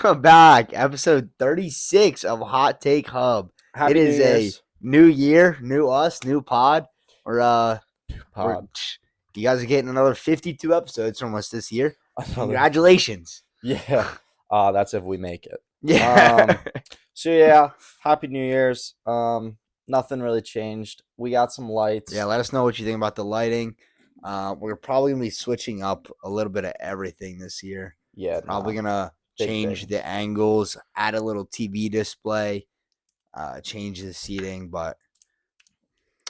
Welcome back. Episode 36 of Hot Take Hub. Happy It New is Year's. a new year, new us, new pod. We're Pod. you guys are getting another 52 episodes from us this year. Another- Congratulations. Yeah. That's if we make it. Yeah. So yeah, Happy New Year's. Nothing really changed. We got some lights. Yeah, let us know what you think about the lighting. We're probably gonna be switching up a little bit of everything this year. Yeah. Probably gonna Big change things. the angles, add a little TV display, change the seating, but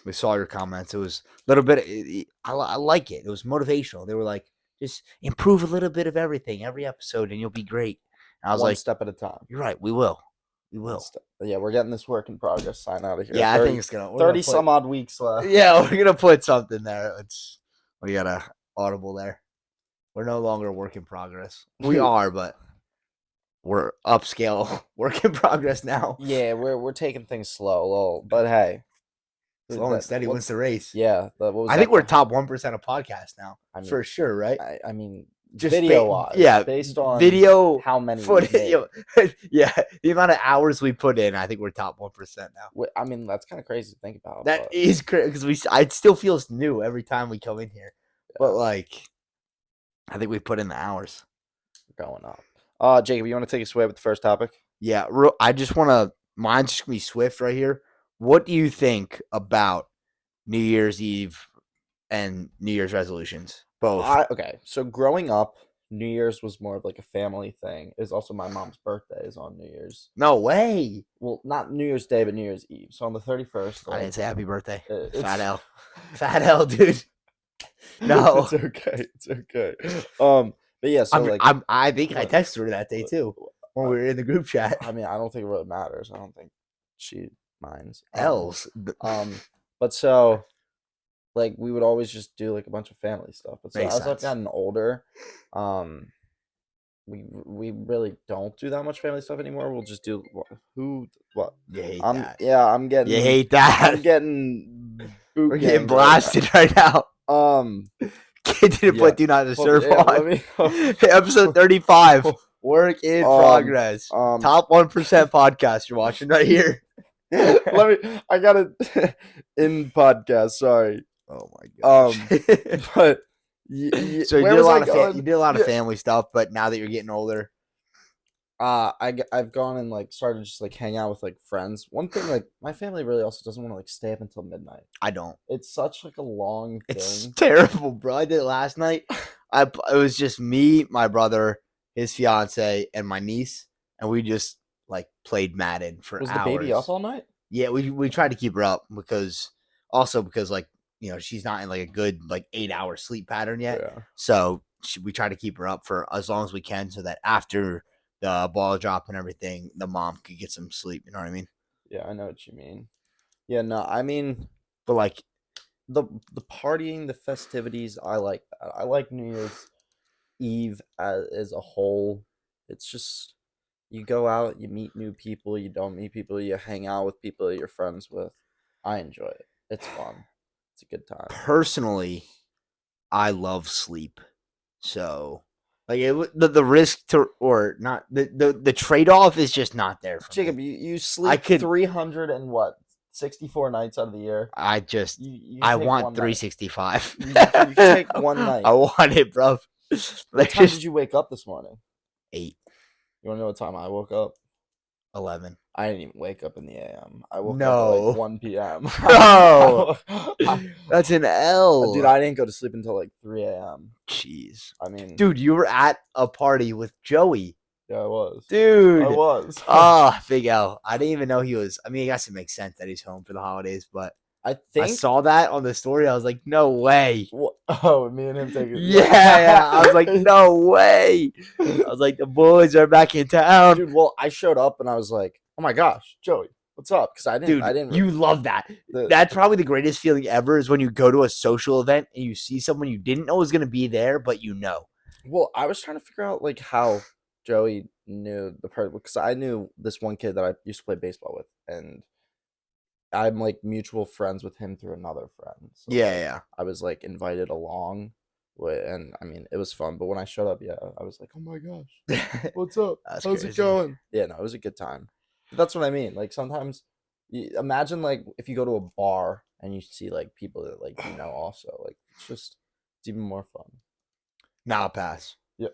we saw your comments. It was a little bit. I like it. It was motivational. They were like, just improve a little bit of everything every episode, and you'll be great. And I was One like, step at a time. you're right. We will. We will. Yeah, we're getting this work in progress. Sign out of here. Yeah, 30, I think it's gonna. 30 some odd weeks left. Yeah, we're gonna put something there. We got a audible there. We're no longer work in progress. We are, but we're upscale work in progress now. Yeah, we're taking things slow, but hey, Slow and steady wins the race. Yeah, I think we're top 1% of podcasts now, for sure, right? I mean, Just video wise, yeah, based on video how many footage. Yeah, the amount of hours we put in, I think we're top 1% now. I mean, that's kind of crazy to think about. That is crazy because it still feels new every time we come in here, but like, I think we put in the hours. Going up. Jacob, you want to take us away with the first topic? Yeah, I just want to. Mine's just gonna be swift right here. What do you think about New Year's Eve and New Year's resolutions? Both. Okay, so growing up, New Year's was more of like a family thing. It's also my mom's birthday is on New Year's. No way. Well, not New Year's Day, but New Year's Eve. So on the 31st. I didn't say happy birthday. Fat L. Fat L, dude. No. It's okay. It's okay. But yeah, so I think I texted her that day too when we were in the group chat. I mean, I don't think it really matters. I don't think she minds. Else. But so like we would always just do like a bunch of family stuff. But so Makes as I've sense. gotten older, we really don't do that much family stuff anymore. We'll just do what? You hate that. Yeah, I'm getting. You hate that. I'm getting. We're getting blasted right now. Kid didn't put do not disturb on. Episode 35. Work in progress. Top 1% podcast you're watching right here. I got it in podcast. Sorry. Oh my gosh. But so you did a lot of family stuff, but now that you're getting older, I've gone and like started to just like hang out with like friends. One thing, like my family really also doesn't want to like stay up until midnight. I don't. It's such like a long thing. It's terrible, bro. I did it last night. It was just me, my brother, his fiance, and my niece, and we just like played Madden for hours. Was the baby up all night? Yeah, we tried to keep her up because like, you know, she's not in like a good like 8-hour sleep pattern yet. Yeah. So we try to keep her up for as long as we can, so that after the ball drop and everything, the mom could get some sleep. You know what I mean? Yeah, I know what you mean. Yeah, no, I mean, but like the partying, the festivities, I like that. I like New Year's Eve as a whole. It's just you go out, you meet new people, you don't meet people, you hang out with people that you're friends with. I enjoy it. It's fun. It's a good time. Personally, I love sleep. So like the risk to or not the trade-off is just not there for Jacob, me. you sleep 364 nights out of the year. I just I want 365. You can take one night. I want it, bro. What time did you wake up this morning? 8. You want to know what time I woke up? 11. I didn't even wake up in the AM. I woke up at like 1 p.m. No. That's an L. Dude, I didn't go to sleep until like 3 a.m. Jeez. I mean, dude, you were at a party with Joey. Yeah, I was. Dude. I was. Big L. I didn't even know he was. I mean, I guess it makes sense that he's home for the holidays, but I saw that on the story. I was like, no way. Oh, me and him taking. Yeah. I was like, no way. I was like, the boys are back in town. Dude, well, I showed up and I was like, oh my gosh, Joey, what's up? Because I didn't. You love that. That's probably the greatest feeling ever is when you go to a social event and you see someone you didn't know was going to be there, but you know. Well, I was trying to figure out like how Joey knew the person, because I knew this one kid that I used to play baseball with, and I'm like mutual friends with him through another friend. So, yeah. I was like invited along, And I mean, it was fun. But when I showed up, yeah, I was like, oh my gosh, what's up? That's How's it crazy. going? Yeah, no, it was a good time. But that's what I mean. Like sometimes, imagine like if you go to a bar and you see like people that like also like it's even more fun. Now pass. Yeah.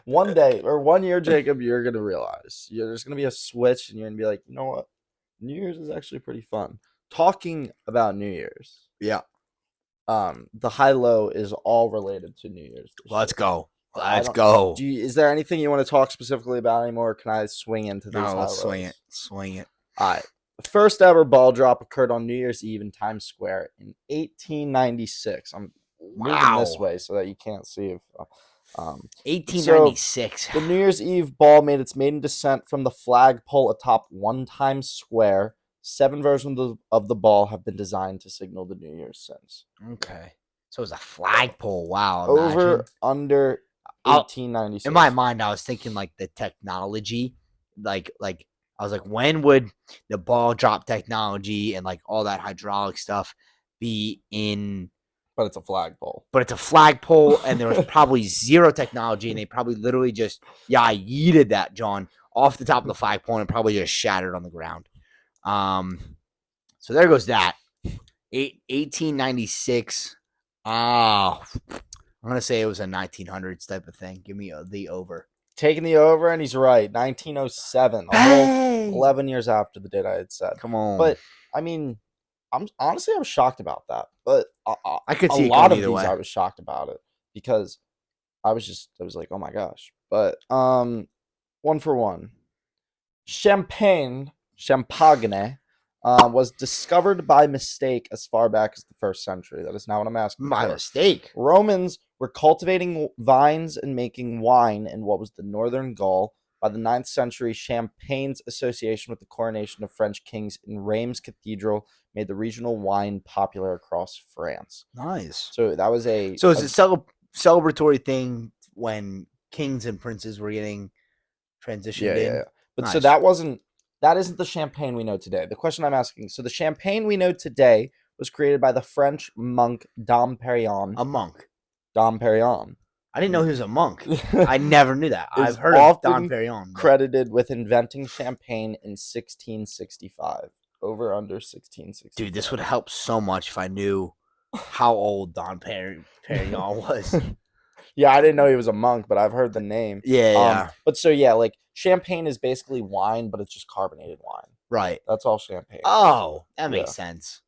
One day or 1 year, Jacob, you're gonna realize there's gonna be a switch, and you're gonna be like, you know what, New Year's is actually pretty fun. Talking about New Year's, Yeah. the high low is all related to New Year's. Let's go. I Let's don't. go. Is there anything you want to talk specifically about anymore? Or can I swing into these No, high let's lows? swing it. Swing it. All right. The first ever ball drop occurred on New Year's Eve in Times Square in 1896. I'm moving this way so that you can't see if. 1896. The New Year's Eve ball made its maiden descent from the flagpole atop One Times Square. 7 versions of the ball have been designed to signal the New Year's since. Okay. So it was a flagpole. Wow. Over, Imagine. under 1896. In my mind, I was thinking like the technology, like I was like, when would the ball drop technology and like all that hydraulic stuff be in? But it's a flagpole. But it's a flagpole, and there was probably zero technology, and they probably literally just I yeeted that John off the top of the flagpole and probably just shattered on the ground. So there goes that. 1896. I'm gonna say it was a 1900s type of thing. Give me the over. Taking the over, and he's right. 1907. A whole 11 years after the date I had said. Come on. But I mean, I was shocked about that. But I could see a it lot of either these. way. I was shocked about it because I was like, oh my gosh. But one for one, champagne was discovered by mistake as far back as the 1st century. That is not what I'm asking. By mistake. Romans were cultivating vines and making wine in what was the northern Gaul. By the 9th century, Champagne's association with the coronation of French kings in Reims Cathedral made the regional wine popular across France. Nice. So that was it's a celebratory thing when kings and princes were getting transitioned in. Yeah. But nice. So that isn't the champagne we know today. The question I'm asking, so the champagne we know today was created by the French monk Dom Perignon. A monk. Dom Perignon. I didn't know he was a monk. I never knew that. I've heard of Dom Perignon. Credited with inventing champagne in 1665. Over under 1665. Dude, this would help so much if I knew how old Dom Perignon was. Yeah, I didn't know he was a monk, but I've heard the name. Yeah. But so yeah, like champagne is basically wine, but it's just carbonated wine. Right. That's all champagne. Oh, that makes sense.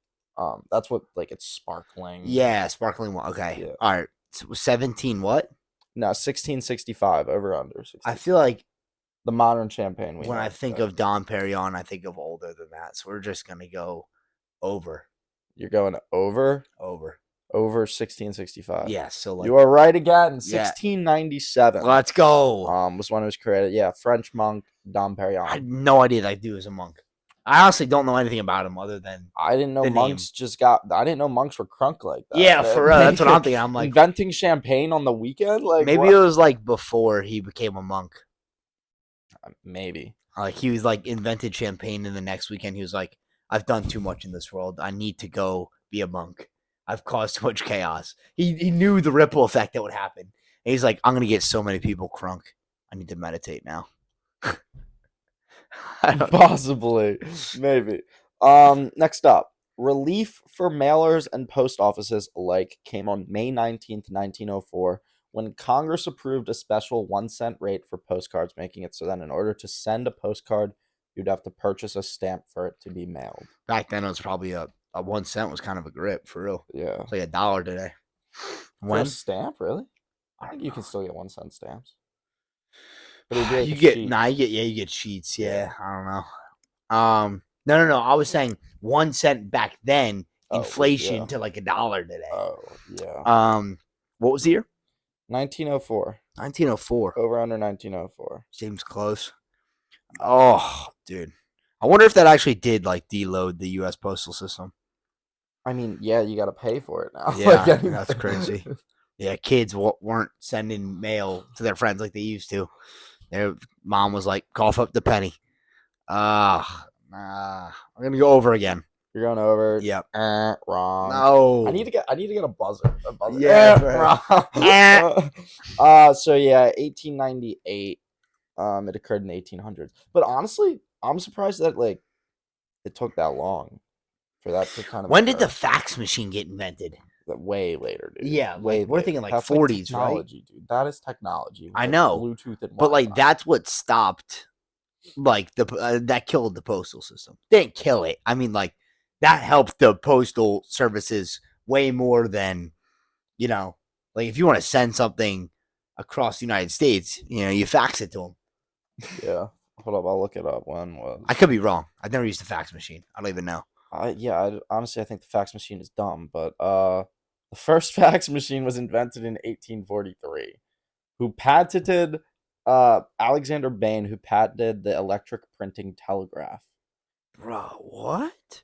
That's what it's sparkling. Yeah, sparkling wine. Okay. Yeah. All right. So 17 what? No, 1665 over under. I feel like the modern champagne. When I think of Dom Perignon, I think of older than that. So we're just gonna go over. You're going over? Over 1665. Yeah, so like you are right again. 1697. Let's go. Was when it was created. Yeah, French monk Dom Perignon. I had no idea that dude was a monk. I honestly don't know anything about him other than I didn't know monks I didn't know monks were crunk like that. Yeah, for real. That's what I'm thinking. I'm like inventing champagne on the weekend. Like maybe it was like before he became a monk. Maybe. Like he was like invented champagne, and the next weekend he was like, I've done too much in this world. I need to go be a monk. I've caused too much chaos. He knew the ripple effect that would happen. And he's like, I'm gonna get so many people crunk. I need to meditate now. Possibly. Maybe. Next up. Relief for mailers and post offices alike came on May 19th, 1904, when Congress approved a special 1-cent rate for postcards, making it so that in order to send a postcard, you'd have to purchase a stamp for it to be mailed. Back then, it was probably a 1 cent was kind of a grip, for real. Yeah. It's like $1 today. When? For a stamp, really? I think you can still get 1-cent stamps. But you get sheets. Yeah, I don't know. No. I was saying 1 cent back then. Inflation to like $1 today. Oh yeah. What was the year? 1904. 1904. Over under 1904. Seems close. Oh, dude. I wonder if that actually did like deload the U.S. postal system. I mean, yeah, you got to pay for it now. Yeah, that's crazy. Yeah, kids weren't sending mail to their friends like they used to. Their mom was like, cough up the penny. I'm going to go over again. You're going over. Yep. Wrong. No. I need to get a buzzer. Yeah, wrong. So yeah, 1898. It occurred in the 1800s. But honestly, I'm surprised that like it took that long for that to kind of. When did the occur. fax machine get invented? Way later, dude. Yeah, way. we're thinking like That's 40s, right? technology, dude. That is technology. I with know, Bluetooth and but like Wi-Fi. that's what stopped, like that killed the postal system. Didn't kill it. I mean, like that helped the postal services way more than, like if you want to send something across the United States, you fax it to them. Yeah. Hold up, I'll look it up. When was? I could be wrong. I've never used a fax machine. I don't even know. Honestly, I think the fax machine is dumb, but the first fax machine was invented in 1843. Who patented Alexander Bain, who patented the electric printing telegraph. Bro, what?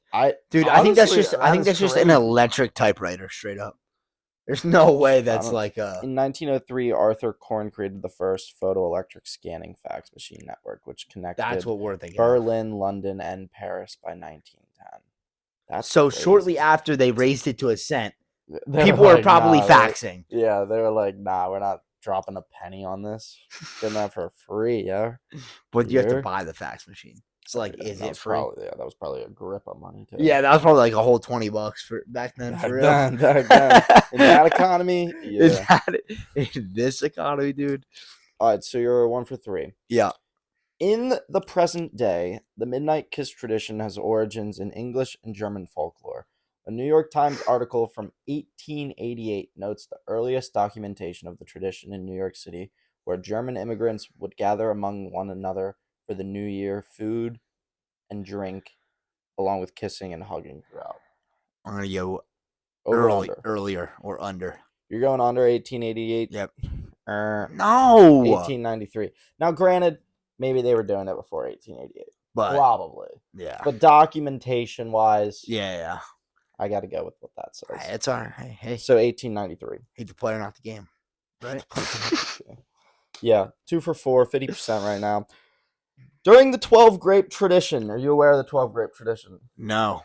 Dude, I think that's honestly, just an electric typewriter, straight up. There's no way that's like a. In 1903, Arthur Korn created the first photoelectric scanning fax machine network, which connected That's what we're thinking. Berlin, London, and Paris by 1910. That's so crazy. Shortly after they raised it to a cent, They people were probably faxing. They were like, nah, we're not dropping a penny on this. Getting that for free, yeah. But you have to buy the fax machine. So like, is it free? That was probably a grip of money too. Yeah, that was probably like a whole $20 for back then. Back For real. then. In that economy, yeah. Is that in this economy, dude? All right, so you're 1 for 3. Yeah. In the present day, the midnight kiss tradition has origins in English and German folklore. A New York Times article from 1888 notes the earliest documentation of the tradition in New York City, where German immigrants would gather among one another for the New Year, food and drink, along with kissing and hugging throughout. I'm gonna go earlier or under. You're going under 1888. Yep. No. 1893. Now, granted, maybe they were doing it before 1888. But probably. Yeah. But documentation wise, yeah. I got to go with what that says. Hey, it's all right. Hey. So 1893. He's the player, not the game. Right? Yeah. 2 for 4, 50% right now. During the 12 grape tradition, are you aware of the 12 grape tradition? No.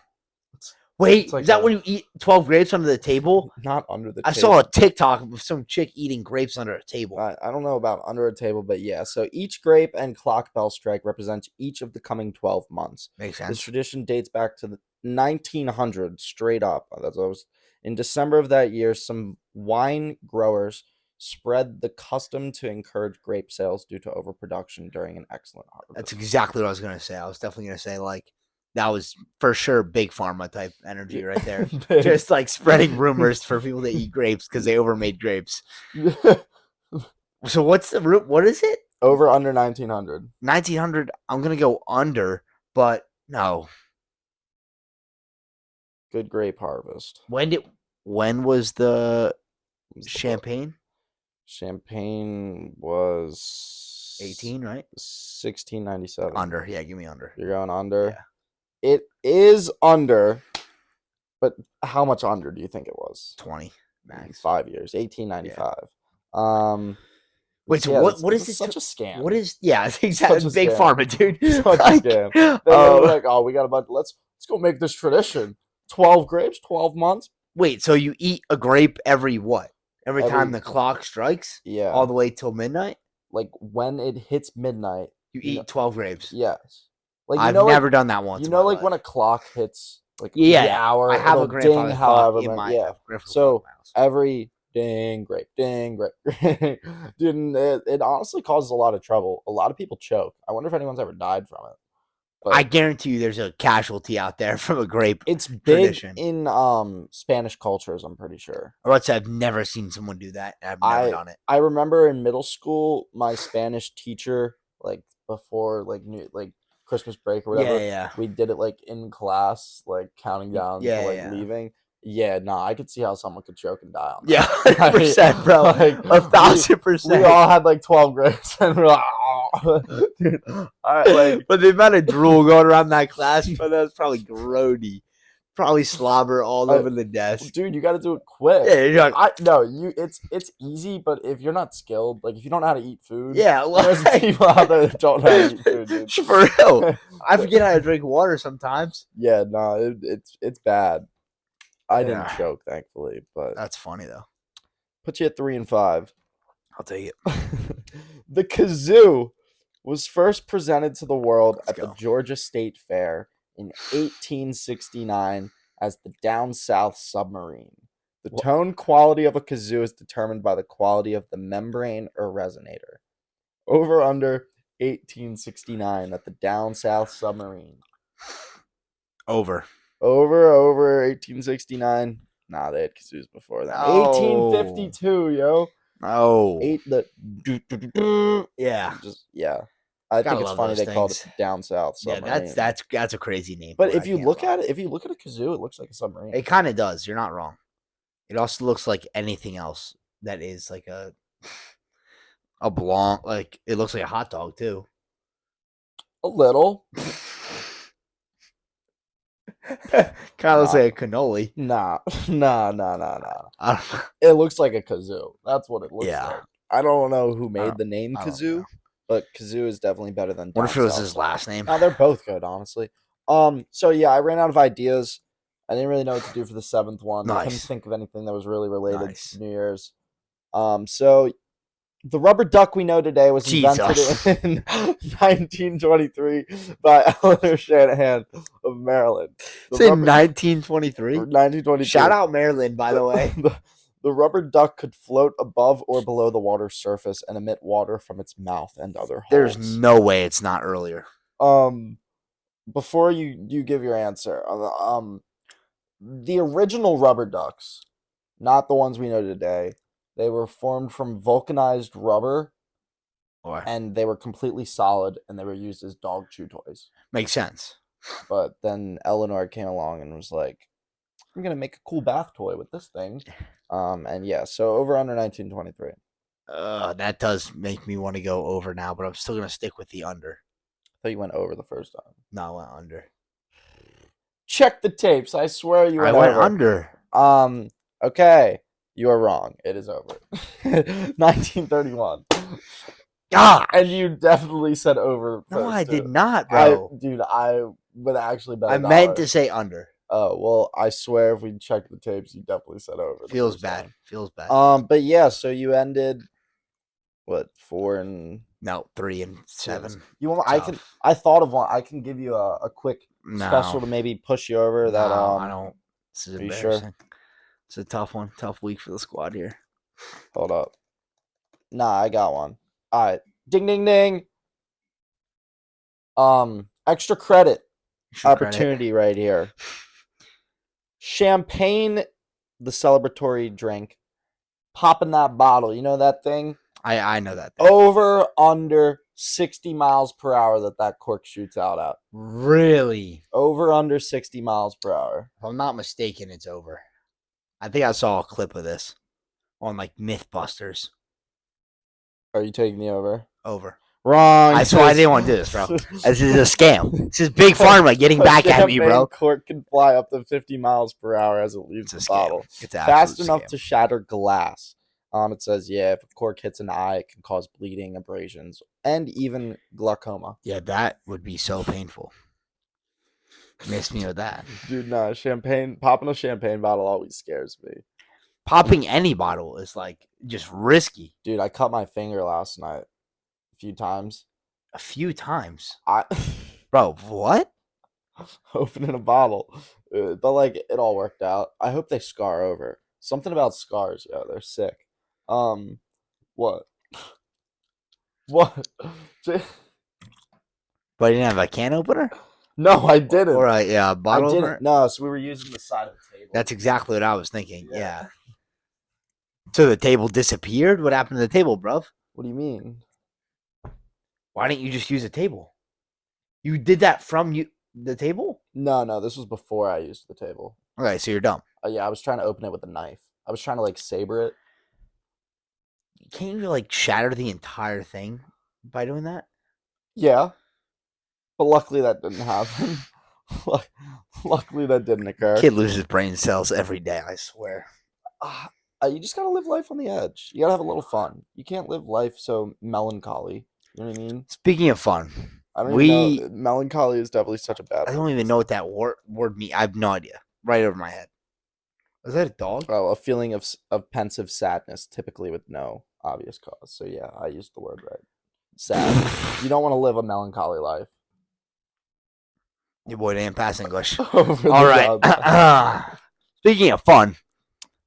Wait, is that when you eat 12 grapes under the table? Not under the table. I saw a TikTok of some chick eating grapes under a table. I don't know about under a table, but yeah. So each grape and clock bell strike represents each of the coming 12 months. Makes sense. This tradition dates back to the 1900s, straight up. In December of that year, some wine growers spread the custom to encourage grape sales due to overproduction during an excellent harvest. That's exactly what I was going to say. I was definitely going to say, like, that was for sure big pharma type energy right there. Just like spreading rumors for people to eat grapes because they overmade grapes. So what is it? Over under 1900. 1900. I'm going to go under, but no. Good grape harvest. When was the champagne? Champagne was 18, right? 1697. Under. Yeah, give me under. You're going under? Yeah. It is under, but how much under do you think it was? 20 max. 5 years. 1895. Yeah. Wait, so what is this? Such a scam. What is? Yeah, it's exactly big pharma, dude. Such a scam. They were like, oh, we got a bunch. Let's go make this tradition. 12 grapes, 12 months. Wait, so you eat a grape every what? Every time the clock strikes? Yeah. All the way till midnight? Like when it hits midnight, you eat 12 grapes. Yes. Like I've never done that once. You know, like when a clock hits like the hour, I have a ding, however, in my So every ding grape, dude, and it honestly causes a lot of trouble. A lot of people choke. I wonder if anyone's ever died from it. But I guarantee you, there's a casualty out there from a grape. It's big tradition. in Spanish cultures. I'm pretty sure. Or else I've never seen someone do that. I've never done it. I remember in middle school, my Spanish teacher, like before, like Christmas break or whatever, we did it like in class, like counting down to leaving. Yeah, I could see how someone could choke and die on that. Yeah, 100%, bro. Like, 1,000%. We all had like 12 grapes, and we're like, oh. Dude, all right, like, but the amount of drool going around that class, but that's probably grody. Probably slobber all over the desk. Dude, you got to do it quick. Yeah, you're like, it's easy, but if you're not skilled, like if you don't know how to eat food, there's people out there that don't know how to eat food, dude. For real. I forget how to drink water sometimes. Yeah, no, it's bad. I didn't Yeah. choke, thankfully, but That's funny though. put you at 3 and 5. I'll take it. The kazoo was first presented to the world Let's at the go. Georgia State Fair in 1869 as the Down South Submarine. The tone quality of a kazoo is determined by the quality of the membrane or resonator. Over under 1869 at the Down South Submarine. Over. Over 1869. Nah, they had kazoos before that. Oh. 1852, yo. Oh. Yeah. Just yeah. I Gotta think it's love funny those they called it things. the Down South Yeah, Submarine. that's a crazy name. But for it, if I you can't look lie. at it, if you look at a kazoo, it looks like a submarine. It kind of does. You're not wrong. It also looks like anything else that is like a blanc. Like it looks like a hot dog too. A little. Kind of looks like a cannoli. Nah. I don't know. It looks like a kazoo. That's what it looks Yeah. like. I don't know who I made don't- the name I don't kazoo, know. but kazoo is definitely better than What Down if it was South his Submarine. last name? No, they're both good, honestly. So yeah, I ran out of ideas. I didn't really know what to do for the 7th one. I couldn't Nice. think of anything that was really related Nice. to New Year's. So the rubber duck we know today was invented Jesus. in 1923 by Eleanor Shanahan of Maryland. Say 1923. 1923. Shout out Maryland, by the way. The rubber duck could float above or below the water's surface and emit water from its mouth and other holes. There's no way it's not earlier. Before you give your answer, the original rubber ducks, not the ones we know today, they were formed from vulcanized rubber, and they were completely solid, and they were used as dog chew toys. Makes sense. But then Eleanor came along and was like, I'm gonna make a cool bath toy with this thing. And yeah, so over under 1923. That does make me want to go over now, but I'm still gonna stick with the under. I thought you went over the first time. No, I went under. Check the tapes. I swear you went I went over. under. Okay. You are wrong. It is over. 1931. God. And you definitely said over. No, I did too. not, bro. I would actually bet. I meant to say under. Oh, well, I swear if we check the tapes, you definitely said over. Feels bad. Feels bad. But yeah, so you ended what, 4 and no, 3 and 7. You want I thought of one. I can give you a quick No. special to maybe push you over that I don't. This is are you embarrassing. sure? It's a tough one. Tough week for the squad here. Hold up. Nah, I got one. All right. Ding ding ding. Extra credit opportunity right here. Champagne, the celebratory drink. Popping that bottle. You know that thing? I know that thing. Over under 60 miles per hour that cork shoots out at. Really? Over under 60 miles per hour. If I'm not mistaken, it's over. I think I saw a clip of this on like Mythbusters. Are you taking the over? Over. Wrong. That's why I didn't want to do this, bro. This is a scam. This is Big Pharma getting back at me, bro. Cork can fly up to 50 miles per hour as it leaves the bottle. It's fast enough to shatter glass. It says, yeah, if a cork hits an eye, it can cause bleeding, abrasions, and even glaucoma. Yeah, that would be so painful. Miss me with that. Dude, no, popping a champagne bottle always scares me. Popping any bottle is like just risky. Dude, I cut my finger last night a few times. A few times? I Bro, what? Opening a bottle. But like, it all worked out. I hope they scar over. Something about scars, yo, they're sick. What? What? But you didn't have a can opener? No, I didn't. Or a bottle I didn't. opener? No, so we were using the side of the table. That's exactly what I was thinking. Yeah. So the table disappeared? What happened to the table, bruv? What do you mean? Why didn't you just use a table? You did that from the table? No, this was before I used the table. Okay, so you're dumb. Yeah, I was trying to open it with a knife. I was trying to like saber it. Can't you like shatter the entire thing by doing that? Yeah. But luckily that didn't happen. Luckily that didn't occur. Kid loses brain cells every day, I swear. You just gotta live life on the edge. You gotta have a little fun. You can't live life so melancholy. You know what I mean? Speaking of fun, I don't even know. Melancholy is definitely such a bad I word. don't even know what that word means. I have no idea. Right over my head. Is that a dog? Oh, a feeling of pensive sadness, typically with no obvious cause. So yeah, I used the word right. Sad. You don't want to live a melancholy life. Your boy didn't pass English. Over All the right. job. Speaking of fun,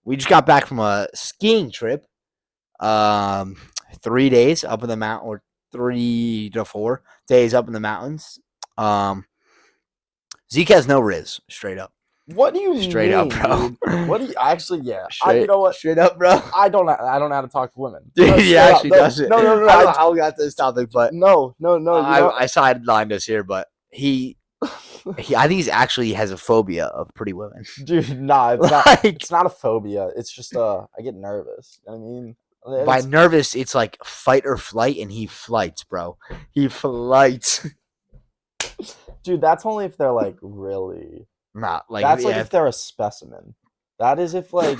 we just got back from a skiing trip. 3 days up in the mountain, or 3 to 4 days up in the mountains. Zeke has no riz, straight up. What do you Straight mean, up, bro. dude? What do you actually? Yeah, Straight, you know what? Straight up, bro. I don't know how to talk to women. Dude, No, he straight up. actually does it. No. I don't know how we got to this topic, but no. You know, I sidelined us here, but he I think he's actually has a phobia of pretty women. dude, nah, it's not. Like, It's not a phobia. It's just I get nervous. You know what I mean, by It's- nervous, it's like fight or flight, and he flights, bro. He flights. dude, that's only if they're like really. Not like That's like yeah, if they're a specimen. That is if like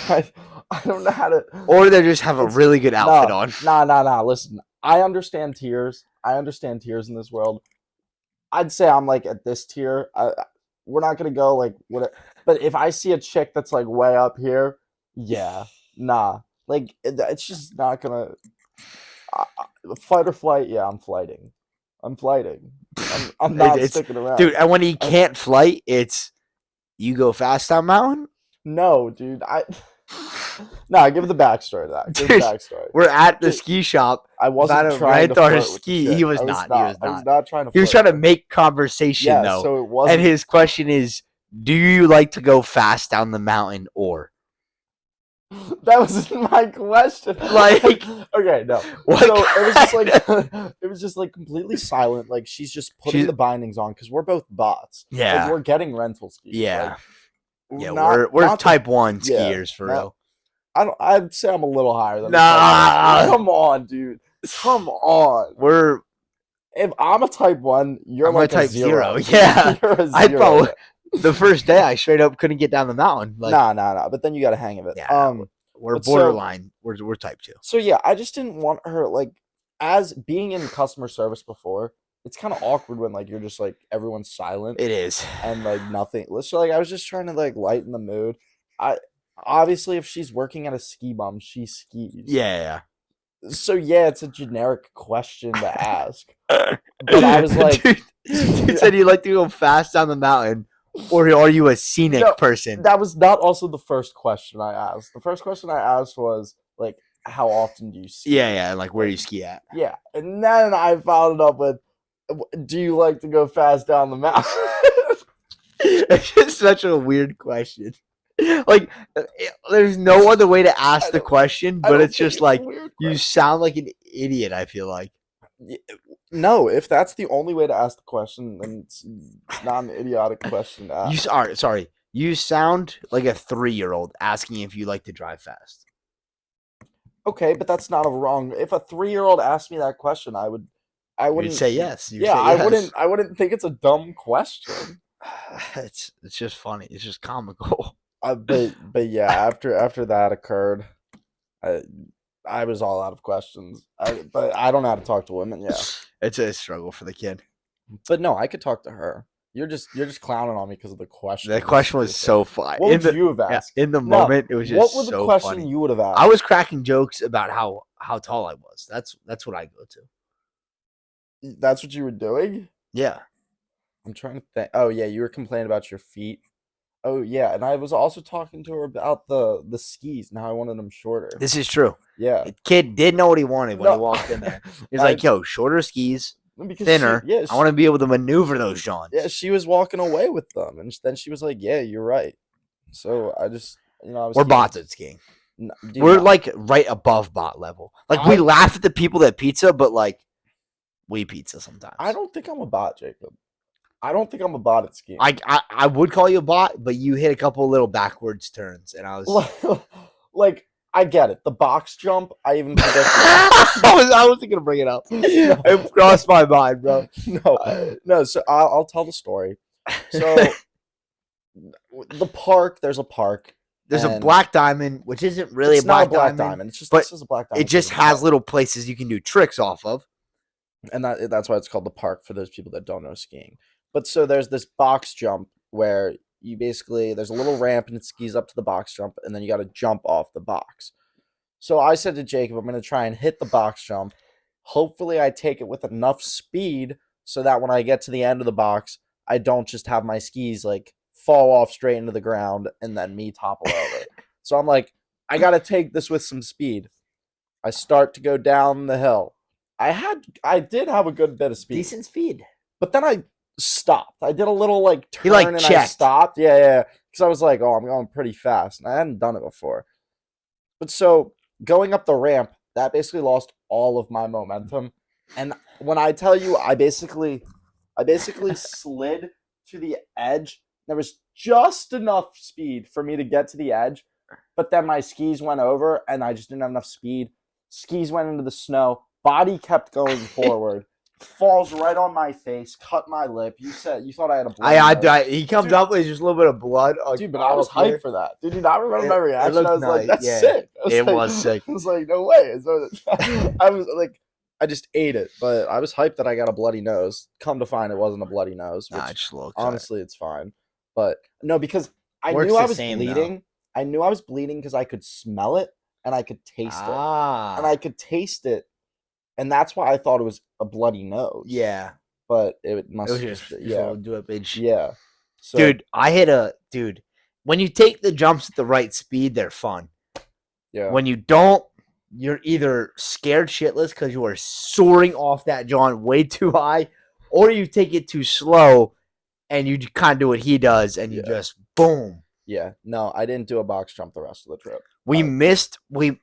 I don't know how to. or they just have a really good outfit on. Nah. Listen, I understand tears. I understand tears in this world. I'd say I'm like at this tier. We're not gonna go like what, but if I see a chick that's like way up here, yeah, nah. Like it's just not gonna. Fight or flight, yeah, I'm flighting. I'm not It's sticking around, dude. And when he can't flight, it's you go fast down mountain. No, dude, No, give the backstory to that. Give the Dude, backstory. We're at the Dude, ski shop. I wasn't about to trying to rent our flirt with the ski. chick. He was I not. I was not trying to. He was flirt trying to with make conversation her. Yeah, though. so it wasn't. And his question is, do you like to go fast down the mountain or? That wasn't my question. Like, okay, no. what So it was just kind like it was just like completely silent. Like she's just putting She's- the bindings on because we're both bots. Yeah. Like, we're getting rental skis. Yeah. Like, Yeah, not- we're not the- type 1 yeah, skiers for not- real. I'd say I'm a little higher than. a Nah. type 1. Come on, dude. Come on. We're If I'm a type 1, you're I'm like a type a 0. Yeah. You're a 0. I thought the first day I straight up couldn't get down the mountain. Like, Nah. But then you got a hang of it. Yeah, we're but so- borderline. We're type 2. So yeah, I just didn't want her like as being in customer service before. It's kind of awkward when like you're just like everyone's silent It is. and like nothing. So like I was just trying to like lighten the mood. I obviously if she's working at a ski bum, she skis. Yeah. So yeah, it's a generic question to ask. But I was like, dude said you like to go fast down the mountain, or are you a scenic No, person? that was not also the first question I asked. The first question I asked was like, how often do you ski? Yeah. Like, where do you ski at? Yeah, and then I followed up with, do you like to go fast down the mountain? It's just such a weird question. Like, there's no other way to ask the question, I but don't it's think just a like weird you question. sound like an idiot. I feel like. No, if that's the only way to ask the question, then it's not an idiotic question to ask. Sorry. You sound like a 3-year-old asking if you like to drive fast. Okay, but that's not a wrong. If a 3-year-old asked me that question, I wouldn't You'd say yes. You'd Yeah, say yes. I wouldn't think it's a dumb question. It's just funny. It's just comical. But yeah, after that occurred, I was all out of questions. But I don't know how to talk to women. Yeah, It's a struggle for the kid. but no, I could talk to her. You're just clowning on me because of the question. That question was so funny. What would you have asked? In the No, moment, it was just What was the so question funny. you would have asked? I was cracking jokes about how tall I was. That's what I go to. That's what you were doing? Yeah. I'm trying to think. Oh yeah, you were complaining about your feet. Oh yeah, and I was also talking to her about the skis and how I wanted them shorter. This is true. Yeah, The kid did know what he wanted when he No. walked in there. He's I- like, yo, shorter skis, because thinner. She, yeah, I want to be able to maneuver those Johns. Yeah, she was walking away with them, and then she was like, "Yeah, you're right." So I just, I was. We're keeping- bots at skiing. No, dude, We're no. like right above bot level. Like, we laugh at the people that pizza, but like, we pizza sometimes. I don't think I'm a bot, Jacob. I don't think I'm a bot at skiing. I would call you a bot, but you hit a couple little backwards turns, and I was like I get it. The box jump, I even predicted. I wasn't gonna bring it up. It crossed my mind, bro. No. So I'll tell the story. So the park, there's a park. There's a and black diamond, which isn't really it's a black, not a black diamond. diamond. It's just but this is a black diamond. It just because of the has park. little places you can do tricks off of. and that's why it's called the park for those people that don't know skiing. But so there's this box jump where you basically there's a little ramp and it skis up to the box jump, and then you got to jump off the box. So I said to Jacob, I'm going to try and hit the box jump. Hopefully, I take it with enough speed so that when I get to the end of the box, I don't just have my skis like fall off straight into the ground and then me topple over. So I'm like, I got to take this with some speed. I start to go down the hill. I did have a good bit of speed. Decent speed. But then I stopped. I did a little like turn and checked. I stopped. Yeah. Because I was like, oh, I'm going pretty fast. And I hadn't done it before. But so going up the ramp, that basically lost all of my momentum. And when I tell you, I basically slid to the edge. There was just enough speed for me to get to the edge. But then my skis went over and I just didn't have enough speed. Skis went into the snow. Body kept going forward. Falls right on my face. Cut my lip. You thought I had a blood nose. He comes up with just a a little bit of blood. Dude, but I was hyped for that. Did you not remember my reaction? I was like, that's sick. It was sick. I was like, no way. So I was like, I just ate it. But I was hyped that I got a bloody nose. Come to find it wasn't a bloody nose. Which, just look. honestly, it's fine. But no, because I Works knew I the was same, bleeding. I knew I was bleeding because I could smell it and I could taste it. And I could taste it. And that's why I thought it was a bloody nose. Yeah. But it must It was just do a bitch. Yeah. So, Dude, when you take the jumps at the right speed, they're fun. Yeah. When you don't, you're either scared shitless because you are soaring off that jaunt way too high, or you take it too slow and you kind of do what he does and you just boom. Yeah. No, I didn't do a box jump the rest of the trip. We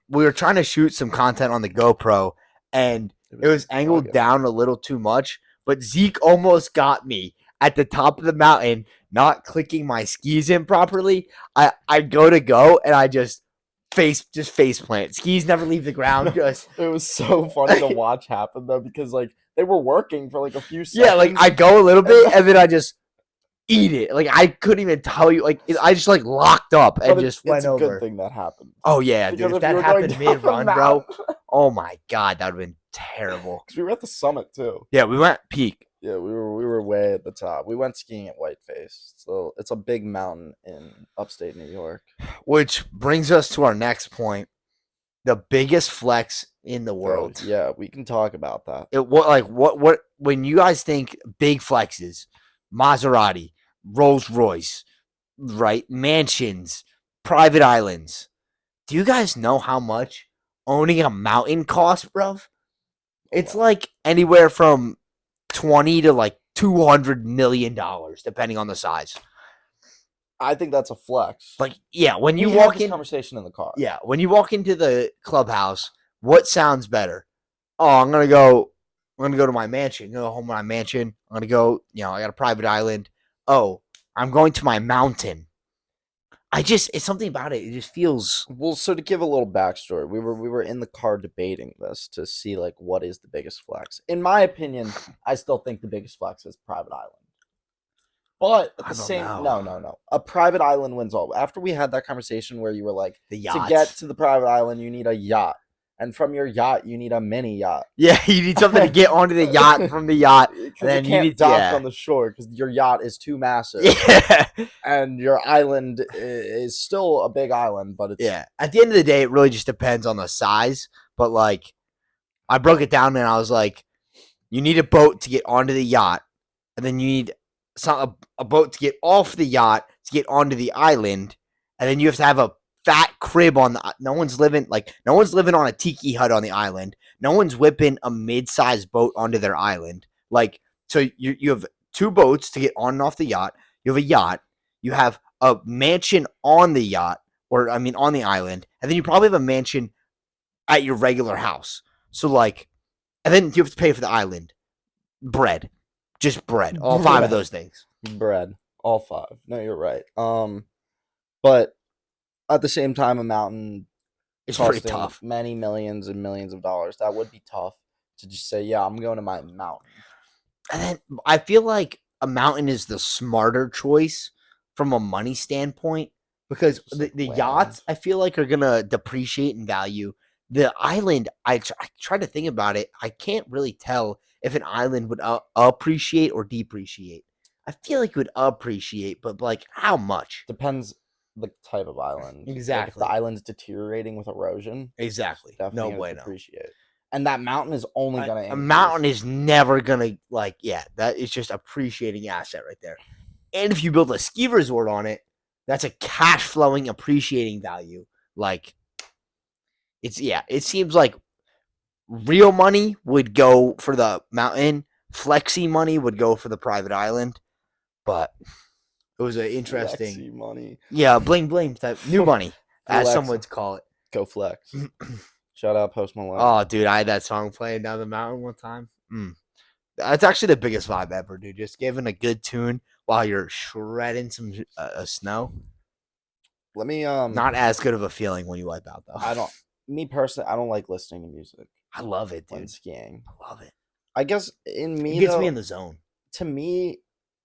were trying to shoot some content on the GoPro and it was angled down a little too much, but Zeke almost got me at the top of the mountain, not clicking my skis in properly. I go and I just face plant. Skis never leave the ground. Just it was so funny to watch happen though, because like they were working for like a few seconds. Yeah, like I go a little bit and then I just eat it. Like I couldn't even tell you. Like I just like locked up and just went over. It's a good thing that happened. Oh yeah, dude. If that happened mid-run, bro. Oh my god, that would have been terrible. Because we were at the summit too. Yeah, we went peak. Yeah, we were way at the top. We went skiing at Whiteface. So it's a big mountain in upstate New York. Which brings us to our next point. The biggest flex in the world. Yeah, we can talk about that. What when you guys think big flexes, Maserati, Rolls Royce, right? Mansions, private islands. Do you guys know how much owning a mountain costs, bruv? It's like anywhere from $20 to like $200 million, depending on the size. I think that's a flex. Like, yeah, when you We walk had this in, conversation in the car. yeah, when you walk into the clubhouse, what sounds better? Oh, I'm gonna go to my mansion. Go home to my mansion. I'm gonna go. I got a private island. Oh, I'm going to my mountain. It's something about it. It just feels. Well, so to give a little backstory, we were in the car debating this to see like what is the biggest flex. In my opinion, I still think the biggest flex is private island. But at the same, no, a private island wins all. After we had that conversation where you were like, the yacht. To get to the private island, you need a yacht. And from your yacht, you need a mini yacht. Yeah, you need something to get onto the yacht from the yacht. And then you can't dock on the shore because your yacht is too massive. Yeah. And your island is still a big island, but it's... Yeah. At the end of the day, it really just depends on the size. But, like, I broke it down and I was like, you need a boat to get onto the yacht. And then you need a boat to get off the yacht to get onto the island. And then you have to have a fat crib on the. No one's living on a tiki hut on the island. No one's whipping a mid-sized boat onto their island. Like, so you have two boats to get on and off the yacht. You have a yacht. You have a mansion on the yacht, on the island, and then you probably have a mansion at your regular house. So like, and then you have to pay for the island. Bread, just bread. All five of those things. Bread, all five. No, you're right. But at the same time, a mountain is pretty tough. Many millions and millions of dollars. That would be tough to just say, yeah, I'm going to my mountain. And then I feel like a mountain is the smarter choice from a money standpoint because the yachts, I feel like, are going to depreciate in value. The island, I try to think about it. I can't really tell if an island would appreciate or depreciate. I feel like it would appreciate, but like how much? Depends the type of island. Like if Exactly. the island's deteriorating with erosion, Exactly. definitely No gonna bueno. depreciate. And that mountain is only gonna A increase. mountain is never gonna like that is just appreciating asset right there. And if you build a ski resort on it, that's a cash flowing appreciating value. Like it seems like real money would go for the mountain, flexi money would go for the private island, but it was an interesting Flexi money. Yeah, bling bling type new money, as some would call it. Go flex. Shout out Post Malone. Oh, dude, I had that song playing down the mountain one time. That's actually the biggest vibe ever, dude. Just giving a good tune while you're shredding some snow. Let me Not as good of a feeling when you wipe out though. Me personally, I don't like listening to music. I love it, when dude. skiing. I love it. I guess it gets me in the zone. To me,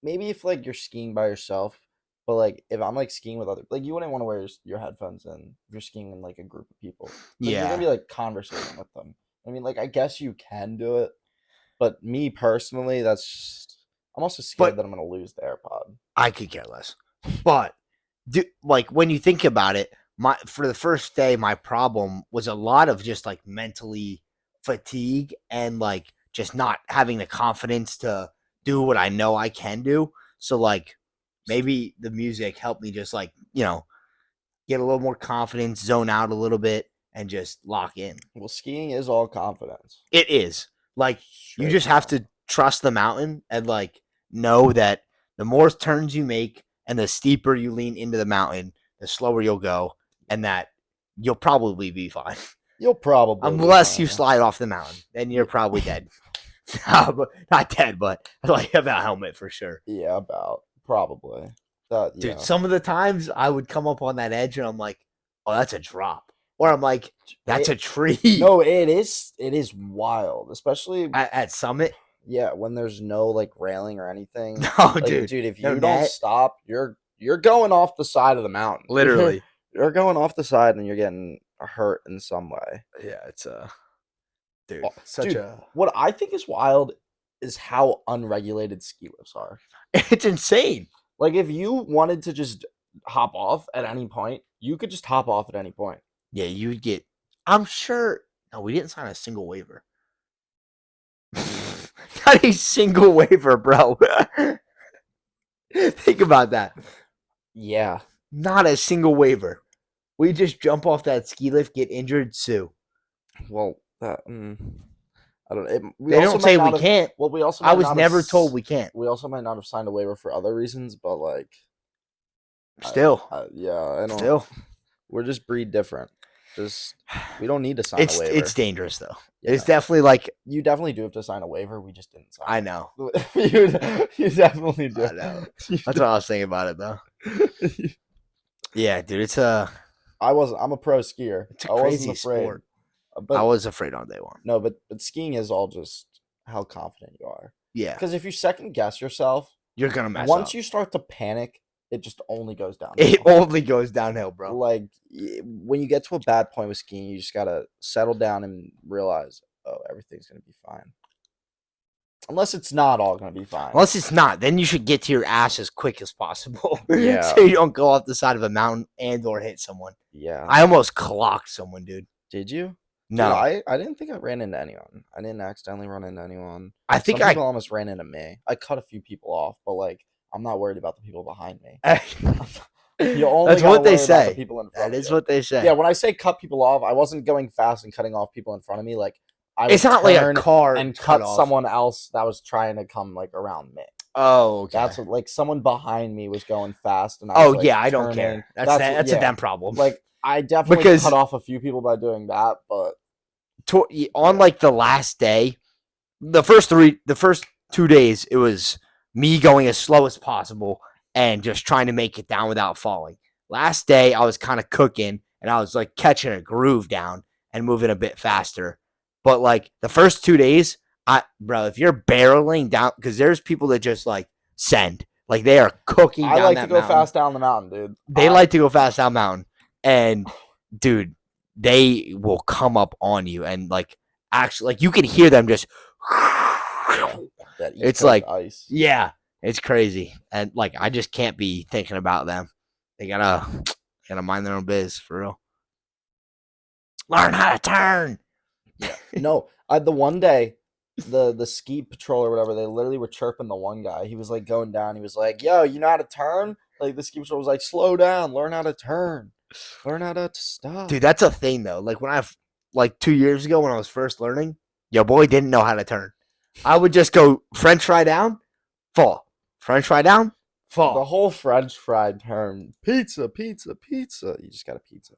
maybe if like you're skiing by yourself, but like if I'm like skiing with other, like you wouldn't want to wear your headphones in if you're skiing in like a group of people. Like, you're gonna be like conversating with them. I mean, like I guess you can do it, but me personally, that's just, I'm also scared that I'm gonna lose the AirPod. I could care less. But like when you think about it, for the first day, my problem was a lot of just like mentally fatigue and like just not having the confidence to do what I know I can do. So like maybe the music helped me just like, get a little more confidence, zone out a little bit, and just lock in. Well, skiing is all confidence. It is. Like you just have to trust the mountain and like know that the more turns you make and the steeper you lean into the mountain, the slower you'll go, and that you'll probably be fine. You'll probably unless you slide off the mountain, then you're probably dead. Not dead, but like about helmet for sure. Yeah, about probably. Dude, some of the times I would come up on that edge and I'm like, oh, that's a drop. Or I'm like, that's a tree. No, it is wild, especially at Summit. Yeah, when there's no like railing or anything. No, like, dude, if you don't stop, you're going off the side of the mountain. Literally, you're going off the side and you're getting hurt in some way. Yeah, it's dude, what I think is wild is how unregulated ski lifts are. It's insane. Like if you wanted to just hop off at any point, you could just hop off at any point. Yeah, you'd get. I'm sure. No, we didn't sign a single waiver. Not a single waiver, bro. Think about that. Yeah. Not a single waiver. We just jump off that ski lift, get injured, sue. Well, that I don't know. They don't say we can't. Well, we also. I was never told we can't. We also might not have signed a waiver for other reasons, but like. Still. Yeah, I don't. Still. We're just breed different. We don't need to sign a waiver. It's dangerous though. Yeah. It's definitely like you definitely do have to sign a waiver. We just didn't sign. I know. you definitely do. I know. That's what I was thinking about it though. Yeah, dude. It's I'm a pro skier. It's a crazy sport. But I was afraid on day one. No, but skiing is all just how confident you are. Yeah. Because if you second guess yourself, you're gonna mess up. Once you start to panic, it just only goes downhill. It only goes downhill, bro. Like when you get to a bad point with skiing, you just gotta settle down and realize, oh, everything's gonna be fine. Unless it's not all gonna be fine. Unless it's not, then you should get to your ass as quick as possible. Yeah. So you don't go off the side of a mountain and or hit someone. Yeah. I almost clocked someone, dude. Did you? No, dude, I didn't think I ran into anyone. I didn't accidentally run into anyone. I think people almost ran into me. I cut a few people off, but like I'm not worried about the people behind me. That's what they say. The people in front that is what they say. Yeah, when I say cut people off, I wasn't going fast and cutting off people in front of me. Like it's not like a car and cut someone else that was trying to come like around me. Oh, okay. That's what, like someone behind me was going fast, and I was, like, I don't care. That's a them problem. Like I definitely cut off a few people by doing that, but on like the last day, the first 2 days, it was me going as slow as possible and just trying to make it down without falling. Last day, I was kind of cooking and I was like catching a groove down and moving a bit faster. But like the first 2 days, bro, if you're barreling down, because there's people that just like send, like they are cooking down that mountain. I like to go fast down the mountain, dude. They like to go fast down mountain. And dude, they will come up on you and like actually like you can hear them just That East It's Coast like, ice. yeah, it's crazy. And like, I just can't be thinking about them. They gotta mind their own biz for real. Learn how to turn. Yeah. No, the one day, the ski patrol or whatever, they literally were chirping the one guy. He was like going down. He was like, "Yo, you know how to turn?" Like the ski patrol was like, "Slow down. Learn how to turn. Learn how to stop." Dude, that's a thing though. Like when like 2 years ago when I was first learning, your boy didn't know how to turn. I would just go French fry down, fall. French fry down, The fall. whole French fry term, pizza, pizza, pizza. You just got a pizza.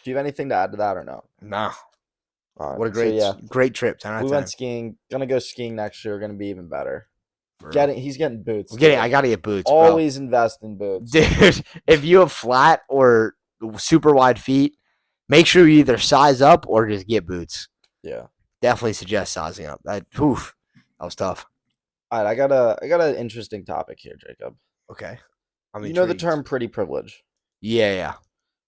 Do you have anything to add to that or no? Nah. All right. What a great trip. 10 out of We 10. went skiing. Gonna go skiing next year. Gonna be even better. For real. He's getting boots. I gotta get boots, bro. Always invest in boots. Dude, if you have flat or super wide feet, make sure you either size up or just get boots. Yeah. Definitely suggest sizing up. That was tough. All right, I got an interesting topic here, Jacob. Okay. You know the term pretty privilege, Yeah.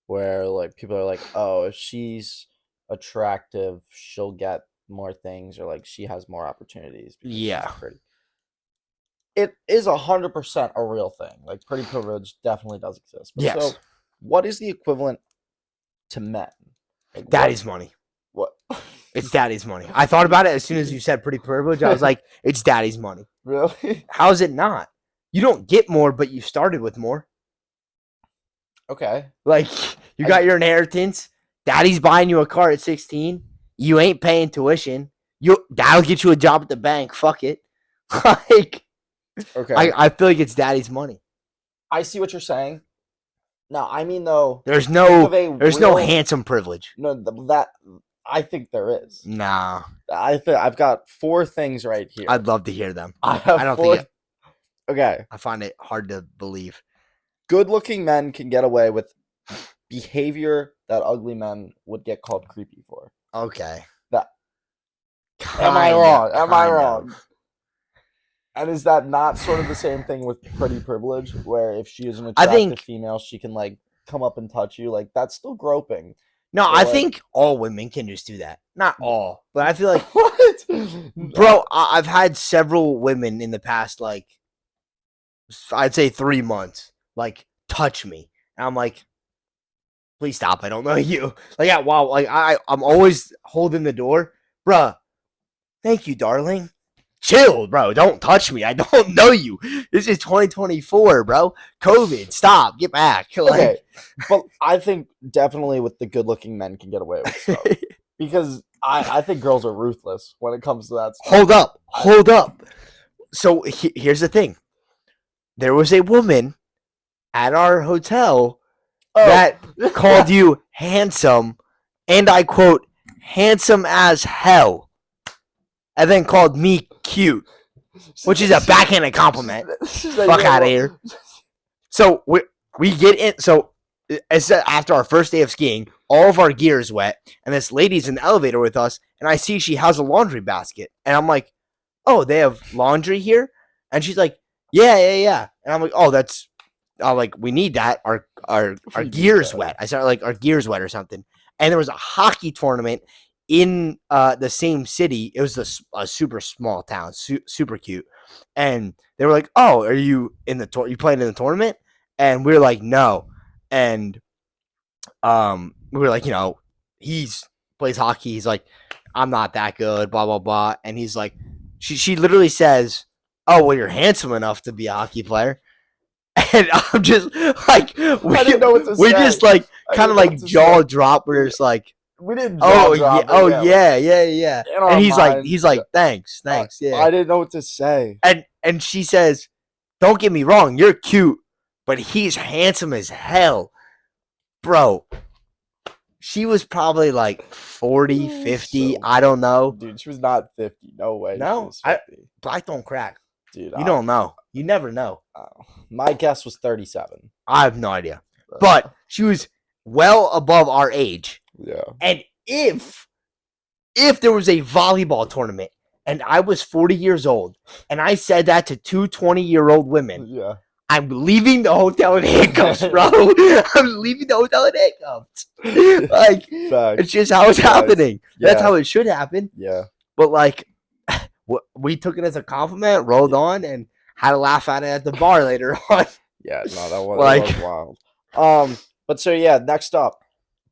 where like people are like, "Oh, if she's attractive, she'll get more things, or like she has more opportunities because Yeah. she's pretty." It is 100% a real thing. Like pretty privilege definitely does exist. But Yes. So, what is the equivalent to men? Like, Daddy's money. What? It's daddy's money. I thought about it as soon as you said pretty privilege. I was like, it's daddy's money. Really? How is it not? You don't get more, but you started with more. Okay. Like, you got your inheritance. Daddy's buying you a car at 16. You ain't paying tuition. Dad'll get you a job at the bank. Fuck it. Like, Okay. I feel like it's daddy's money. I see what you're saying. Now, I mean though, There's think no of a no real- handsome privilege. No, that I think there is. Nah, I think I've got 4 things right here. I'd love to hear them. I have I don't 4. think Okay. I find it hard to believe. Good-looking men can get away with behavior that ugly men would get called creepy for. Okay. That- Am I wrong? Am I Kind wrong? of. And is that not sort of the same thing with pretty privilege, where if she is an I attractive think- female, she can like come up and touch you? Like that's still groping. No, So, I like- think all women can just do that. Not all, but I feel like, What? bro, I've had several women in the past, like, I'd say 3 months, like, touch me. And I'm like, please stop. I don't know you. Like, yeah, wow. Like, I'm always holding the door. Bruh, thank you, darling. Chill, bro. Don't touch me. I don't know you. This is 2024, bro. COVID. Stop. Get back. Like, Okay, but I think definitely with the good-looking men can get away with stuff because I think girls are ruthless when it comes to that stuff. Hold up. So here's the thing. There was a woman at our hotel that called you handsome, and I quote, handsome as hell, and then called me cute, which is a backhanded compliment. Fuck out of here. So we get in. So it's after our first day of skiing, all of our gear is wet, and this lady's in the elevator with us, and I see she has a laundry basket, and I'm like, oh, they have laundry here, and she's like, yeah, and I'm like, oh, that's, like, we need that. Our gear's wet. I started like, our gear's wet or something, and there was a hockey tournament in the same city. It was a super small town, super cute, and they were like, "Oh, are you in the you playing in the tournament?" And we were like, "No," and we were like, he's plays hockey. He's like, "I'm not that good," blah blah blah, and he's like, she literally says, "Oh, well, you're handsome enough to be a hockey player," and I'm just like, I didn't know what to we say. just like I kind of didn't know like what to jaw say. drop. Where it's like, We didn't. oh jaw yeah, drop it, yeah. In our And he's minds, like, thanks, yeah. I didn't know what to say. And she says, don't get me wrong, you're cute, but he's handsome as hell, bro. She was probably like 40, 50, So- I don't know. Dude, she was not 50. No way. No, she was 50. Black don't crack. Dude, You don't know. You never know. My guess was 37. I have no idea. But she was well above our age. Yeah. And if there was a volleyball tournament and I was 40 years old and I said that to two 20-year-old women, Yeah. I'm leaving the hotel in handcuffs, bro. I'm leaving the hotel in handcuffs. Like, Facts. it's just how it's Facts. happening. That's Yeah. how it should happen. Yeah. But, like, we took it as a compliment, rolled on, and had a laugh at it at the bar later on. Yeah, no, that was, Like- it was wild. But so yeah, next up,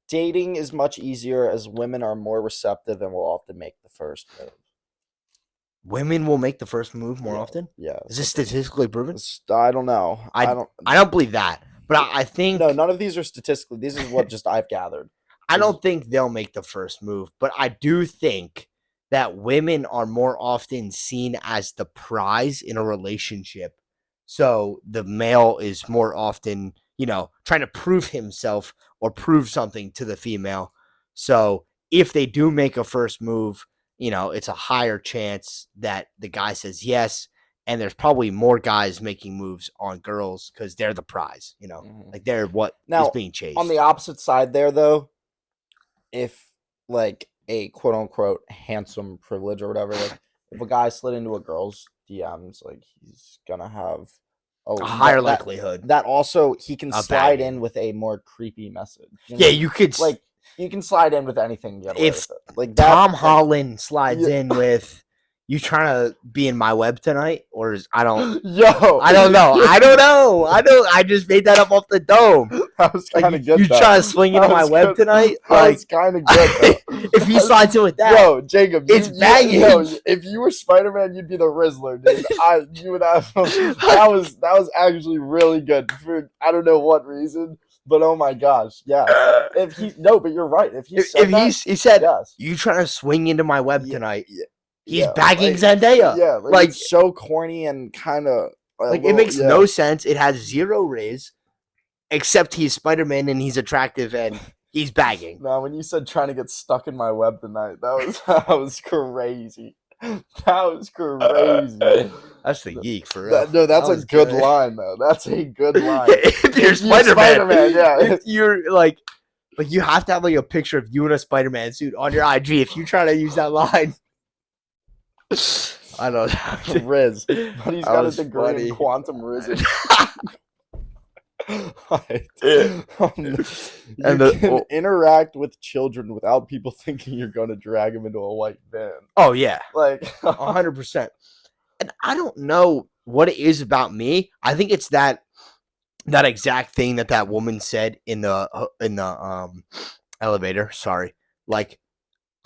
dating is much easier as women are more receptive and will often make the first move. Women will make the first move more Yeah. often. Yeah, Is this statistically proven? I don't know. I don't believe that, but I think No, none of these are statistically. This is what just I've gathered. I don't think they'll make the first move, but I do think that women are more often seen as the prize in a relationship. So the male is more often, trying to prove himself or prove something to the female. So if they do make a first move, it's a higher chance that the guy says yes. And there's probably more guys making moves on girls because they're the prize, like they're what is being chased. On the opposite side there, though, if like a quote unquote handsome privilege or whatever, like if a guy slid into a girl's DMs, like he's gonna have a higher likelihood. That also he can Of slide bagging. in with a more creepy message. Yeah, you could like you can slide in with anything. The other way if with it. Like that, Tom Holland slides in with you trying to be in my web tonight, or I don't know. I don't know. I just made that up off the dome. That was kind of Like, good. You trying to swing into my web tonight? That Like was kind of good. if he slides in with that, Yo, Jacob, it's banging. If you were Spider-Man, you'd be the Rizzler, dude. You would have. That was actually really good for I don't know what reason, but oh my gosh, yeah. But you're right. If he said yes. you trying to swing into my web tonight? Yeah. He's bagging Zendaya. Yeah, like it's so corny and kind of it makes no sense. It has zero raise, except he's Spider-Man and he's attractive and he's bagging. No, when you said trying to get stuck in my web tonight, that was crazy. That was crazy. That's the geek for real. That's a good line though. That's a good line. If you're Spider-Man, yeah. If you're like you have to have like a picture of you in a Spider-Man suit on your IG if you try to use that line. I don't know. Riz. But he's got a degree in quantum rizzing. You can interact with children without people thinking you're going to drag them into a white van. Oh, yeah. Like 100%. And I don't know what it is about me. I think it's that exact thing that woman said in the elevator. Sorry. Like,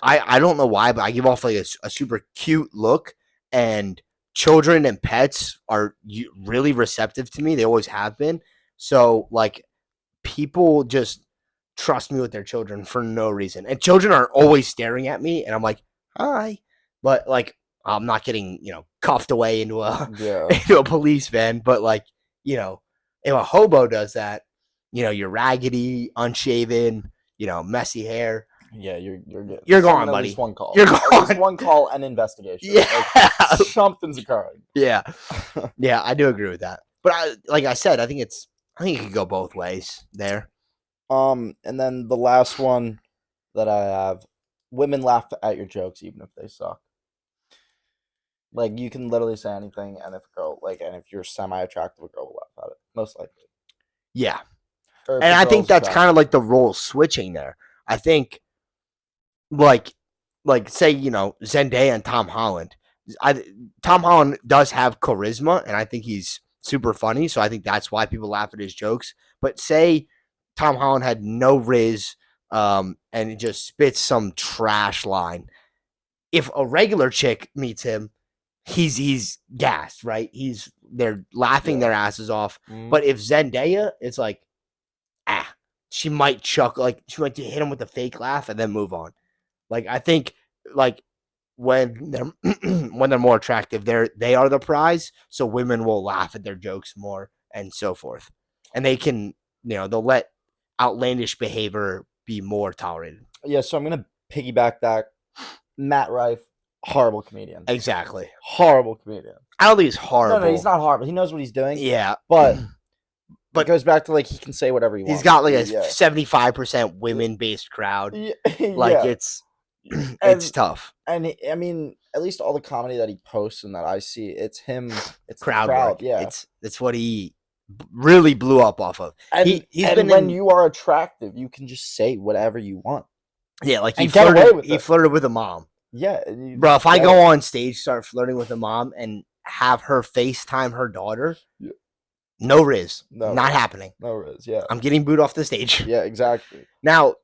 I don't know why, but I give off like a super cute look, and children and pets are really receptive to me. They always have been. So like people just trust me with their children for no reason, and children are always staring at me, and I'm like, hi, but like I'm not getting cuffed away into a police van. But like if a hobo does that, you're raggedy, unshaven, messy hair. Yeah, you're gone, buddy. At least one call. You're gone. At least one call and investigation. Yeah, like, something's occurring. Yeah, yeah, I do agree with that. But like I said, I think it could go both ways there. And then the last one that I have: women laugh at your jokes even if they suck. Like you can literally say anything, and if you're semi-attractive, a girl will laugh at it most likely. Yeah, and I think that's kind of like the role switching there. I think. Like say Zendaya and Tom Holland. Tom Holland does have charisma, and I think he's super funny. So I think that's why people laugh at his jokes. But say Tom Holland had no riz, and it just spits some trash line. If a regular chick meets him, he's gassed, right? They're laughing their asses off. Mm-hmm. But if Zendaya, it's like, she might chuckle, like she might hit him with a fake laugh and then move on. Like I think, like when they're more attractive, they are the prize. So women will laugh at their jokes more and so forth, and they can they'll let outlandish behavior be more tolerated. Yeah, so I'm gonna piggyback that. Matt Rife, horrible comedian. Exactly, horrible comedian. I don't think he's horrible. No, he's not horrible. He knows what he's doing. Yeah, but it goes back to like he can say whatever he wants. He's got like a 75% women-based crowd. Like it's tough. And I mean, at least all the comedy that he posts and that I see, it's him. It's crowd. Work. Yeah, it's what he really blew up off of. And when you are attractive, you can just say whatever you want. Yeah, like he flirted with Yeah, Bro, if I go on stage, start flirting with a mom, and have her FaceTime her daughter, Yeah. no riz. No Not riz. happening. No riz, yeah. I'm getting booed off the stage. Yeah, exactly. Now,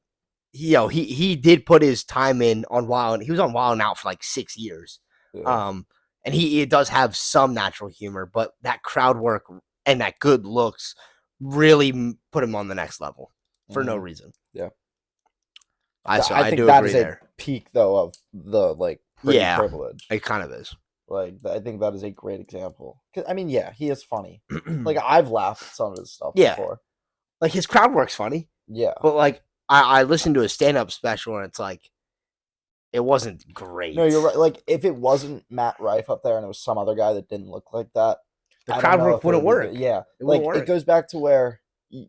he did put his time in on Wild. He was on Wild 'N Out for like 6 years. Yeah. And he does have some natural humor, but that crowd work and that good looks really put him on the next level for no reason. Yeah. I think do that agree is there. a peak though of the pretty privilege. It kind of is. Like, I think that is a great example. 'Cause, I mean, yeah, he is funny. Like, I've laughed at some of his stuff before. Like, his crowd work's funny. Yeah. But like I listened to a stand-up special and it's like it wasn't great. No, you're right. Like, if it wasn't Matt Rife up there and it was some other guy that didn't look like that, the crowd work wouldn't work. Yeah. It like, wouldn't work. it goes back to where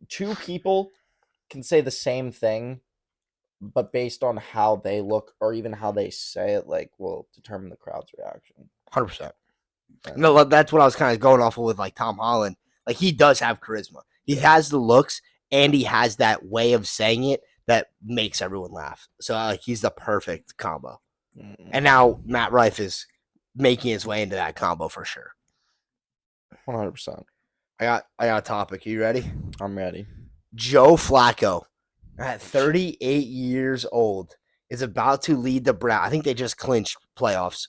two people can say the same thing, but based on how they look or even how they say it, like, will determine the crowd's reaction. 100%. No, that's what I was kind of going off of with like Tom Holland. Like, he does have charisma. He has the looks and he has that way of saying it that makes everyone laugh. So he's the perfect combo. And now Matt Rife is making his way into that combo for sure. 100%. I got a topic. Are you ready? I'm ready. Joe Flacco, at 38 years old, is about to lead the Browns. I think they just clinched playoffs.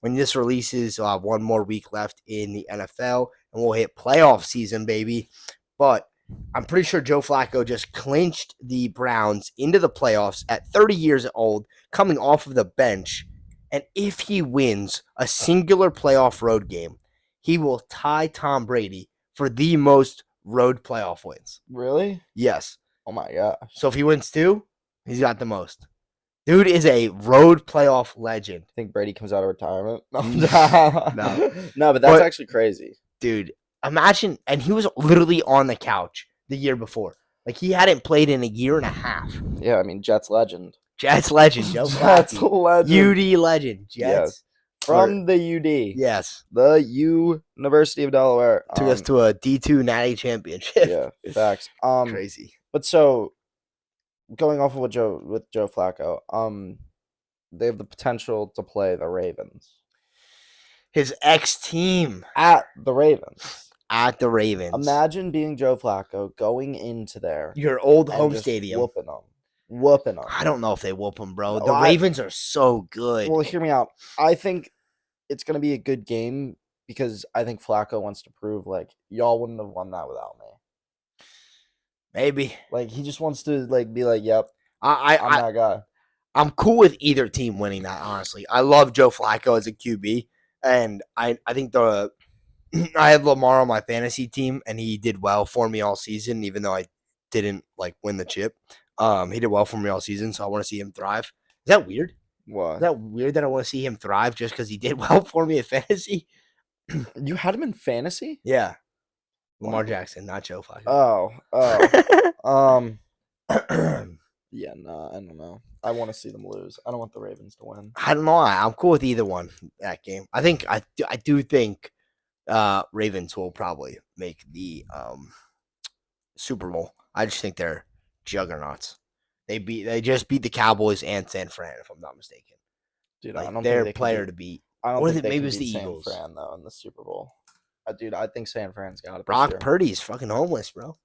When this releases, one more week left in the NFL, and we'll hit playoff season, baby. But I'm pretty sure Joe Flacco just clinched the Browns into the playoffs at 30 years old, coming off of the bench. And if he wins a singular playoff road game, he will tie Tom Brady for the most road playoff wins. Really? Yes. Oh my gosh. So if he wins 2, he's got the most. Dude is a road playoff legend. I think Brady comes out of retirement. No, No, but that's actually crazy. Dude, imagine, and he was literally on the couch the year before. Like, he hadn't played in a year and a half. Yeah, I mean, Jets legend. Jets legend, Joe Jets legend. UD legend. Jets. From the UD. Yes. The University of Delaware. Took us to a D2 Natty championship. Yeah, facts. Crazy. But so, going off of with Joe Flacco, they have the potential to play the Ravens. His ex-team. At the Ravens. Imagine being Joe Flacco going into there. Your old home stadium. Whooping them. I don't know if they whoop them, bro. No, the Ravens are so good. Well, hear me out. I think it's going to be a good game because I think Flacco wants to prove, like, y'all wouldn't have won that without me. Maybe. Like, he just wants to, like, be like, yep, I'm that guy. I'm cool with either team winning that, honestly. I love Joe Flacco as a QB, and I think I had Lamar on my fantasy team, and he did well for me all season, even though I didn't, like, win the chip. He did well for me all season, so I want to see him thrive. Is that weird? What? Is that weird that I want to see him thrive just because he did well for me at fantasy? You had him in fantasy? Yeah. Lamar Jackson, not Joe Flacco. Oh. Yeah, nah, I don't know. I want to see them lose. I don't want the Ravens to win. I don't know. I'm cool with either one that game. I do think Ravens will probably make the Super Bowl. I just think they're juggernauts. They just beat the Cowboys and San Fran, if I'm not mistaken. Dude, like, I don't they're think a player to beat. I don't What think is it? they Maybe can it's the beat Eagles. San Fran though in the Super Bowl. Dude, I think San Fran's got it. Brock Purdy's fucking homeless, bro.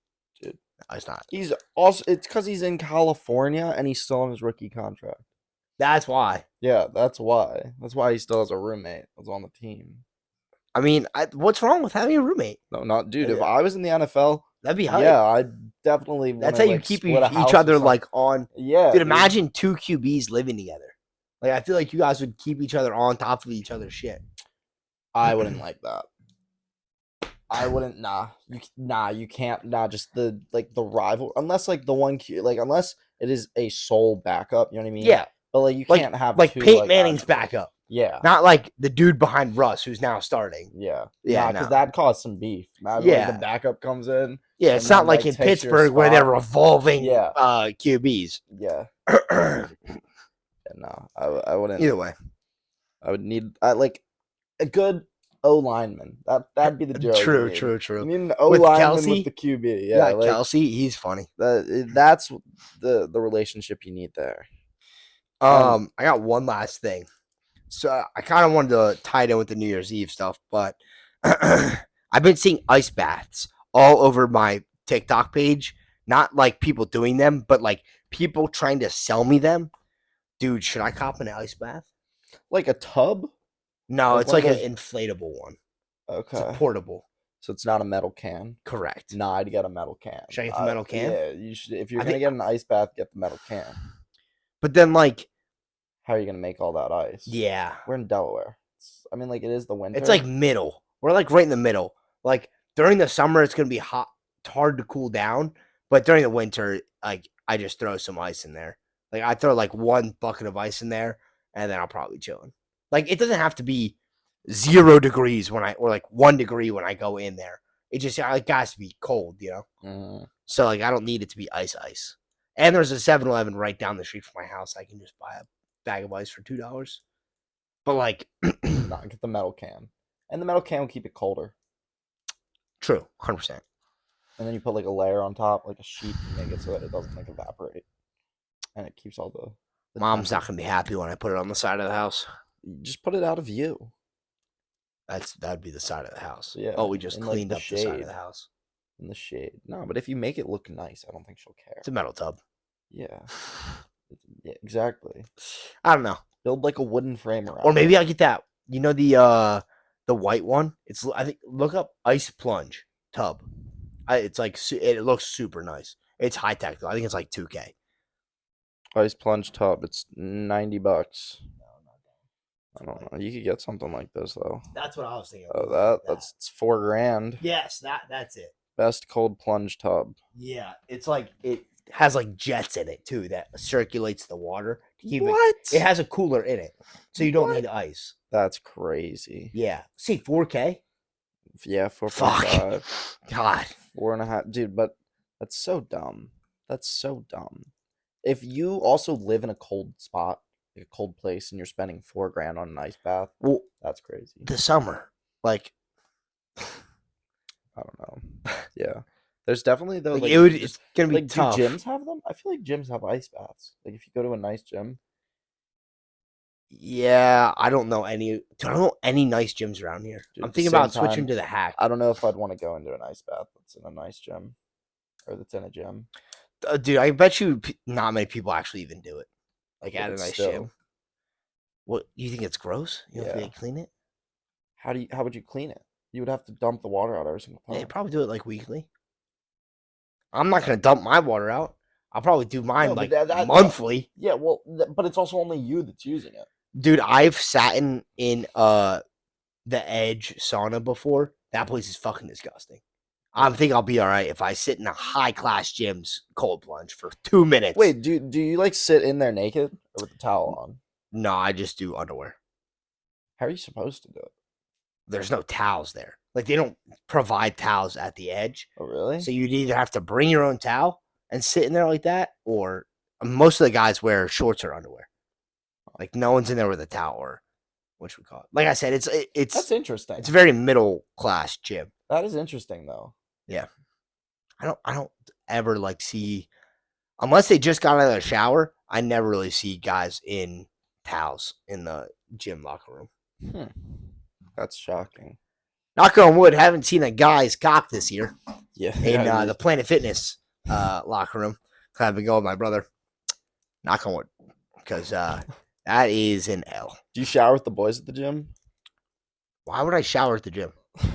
Dude, no, he's not. He's also it's because he's in California and he's still on his rookie contract. That's why. Yeah, that's why. That's why he still has a roommate that's on the team. I mean, what's wrong with having a roommate? No, not dude. If I was in the NFL, that'd be hype. Yeah, I definitely. That's how you keep each other like on. Yeah, dude. Imagine 2 QBs living together. Like, I feel like you guys would keep each other on top of each other's shit. I wouldn't like that. I wouldn't. You can't. Just the rival. Unless like the one unless it is a sole backup. You know what I mean? Yeah. But like you can't have like two, Peyton Manning's backup. Yeah. Not like the dude behind Russ who's now starting. Yeah. Yeah. Because that caused some beef. Imagine, the backup comes in. Yeah, it's not like in Pittsburgh where they're revolving QBs. Yeah. No, I wouldn't. Either way, I would need a good O lineman. That'd be the joke. True. I mean, an O lineman with the QB. Yeah, Kelsey, he's funny. That's the relationship you need there. I got one last thing. So I kind of wanted to tie it in with the New Year's Eve stuff, but I've been seeing ice baths all over my TikTok page. Not like people doing them, but like people trying to sell me them. Dude, should I cop an ice bath? Like a tub? No, Like it's one like of an inflatable one. It's a Okay. portable. So it's not a metal can. Correct. Nah, I'd get a metal can. Should I get the metal can? Yeah, you should. If you're I gonna think- get an ice bath, get the metal can. But then, like, How are you gonna make all that ice? yeah, We're in Delaware. I mean, like, it is the winter. it's like middle. We're like right in the middle. Like during the summer, it's gonna be hot, it's hard to cool down. But during the winter, like I just throw some ice in there. Like I throw like one bucket of ice in there, and then I'll probably chilling. Like it doesn't have to be 0 degrees or like 1 degree when I go in there. It just like has to be cold, you know. Mhm. So like I don't need it to be ice. And there's a 7-Eleven right down the street from my house. I can just buy a bag of ice for $2. But like, Nah, get the metal can, and the metal can will keep it colder. true, 100%. And then you put like a layer on top, like a sheet, to make it so that it doesn't like evaporate, and it keeps all the Mom's not temperature. gonna be happy when I put it on the side of the house. You just put it out of view. That'd be the side of the house. Yeah, Oh, we just in, like, cleaned the up the side of shade. the house. In the shade. No, but if you make it look nice, I don't think she'll care. It's a metal tub. Yeah. Yeah, exactly. I don't know. Build like a wooden frame around. Or maybe it. I'll get that. You know the white one. I think look up ice plunge tub. It's like it looks super nice. It's high tech though. I think it's like $2K. Ice plunge tub. It's $90. I don't know. You could get something like this though. That's what I was thinking. Oh, that's it's $4,000. yes. That's it. Best cold plunge tub. Yeah, it's like it has like jets in it too that circulates the water to keep What? it. Has a cooler in it, so you don't What? need ice. That's crazy. Yeah. See, 4K. Yeah, Fuck. 4.5. God. 4.5. Dude, but that's so dumb. That's so dumb. If you also live in a cold spot, like a cold place, and you're spending $4,000 on an ice bath, Well, that's crazy. the summer, like I don't know. Yeah. There's definitely though Like, like, it would. just- It's gonna be like tough. do gyms have them? I feel like gyms have ice baths. Like if you go to a nice gym. Yeah, I don't know any. I don't know any nice gyms around here. Dude, I'm at the thinking same about switching time, to the hack. I don't know if I'd want to go into an ice bath that's in a nice gym. Or that's in a gym. Dude, I bet you not many people actually even do it. Like But at a it's nice still- gym. What you think it's gross? You don't Yeah. think they clean it? How would you clean it? You would have to dump the water out every single They time. probably do it like weekly. I'm not gonna dump my water out. I'll probably do mine No, but like that- monthly. Yeah, well, but it's also only you that's using it. Dude, I've sat in the Edge sauna before. That place is fucking disgusting. I think I'll be all right if I sit in a high class gym's cold plunge for 2 minutes. Wait, do you like sit in there naked or with the towel on? No, I just do underwear. How are you supposed to do it? There's no towels there. Like they don't provide towels at the Edge. Oh, really? So you'd either have to bring your own towel and sit in there like that, or most of the guys wear shorts or underwear. Like no one's in there with a towel or what we call it. Like I said, it's That's interesting. it's a very middle class gym. That is interesting, though. I don't ever like see unless they just got out of the shower. I never really see guys in towels in the gym locker room. That's shocking. Knock on wood, haven't seen a guy's cock this year Yeah. in the Planet Fitness locker room. I've been going with my brother. Knock on wood, because that is an L. Do you shower with the boys at the gym? Why would I shower at the gym? I